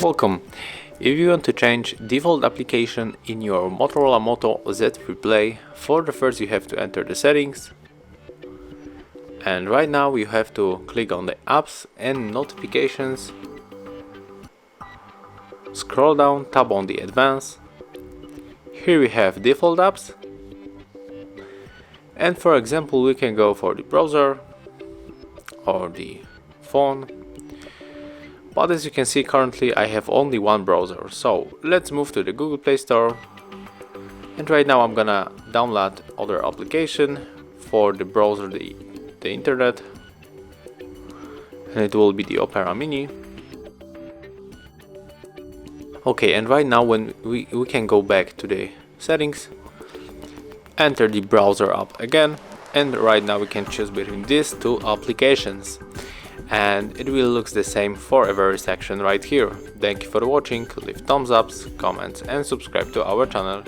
Welcome. If you want to change default application in your Motorola Moto Z3 Play, for the first you have to enter the settings, and right now you have to click on the apps and notifications, scroll down, tap on the advanced. Here we have default apps, and for example we can go for the browser or the phone. But as you can see, currently I have only one browser, so let's move to the Google Play Store. And right now I'm gonna download other application for the browser, the internet, and it will be the Opera Mini. Okay, and right now when we can go back to the settings, enter the browser app again, and right now we can choose between these two applications. And it will look the same for every section right here. Thank you for watching, leave thumbs ups, comments and subscribe to our channel.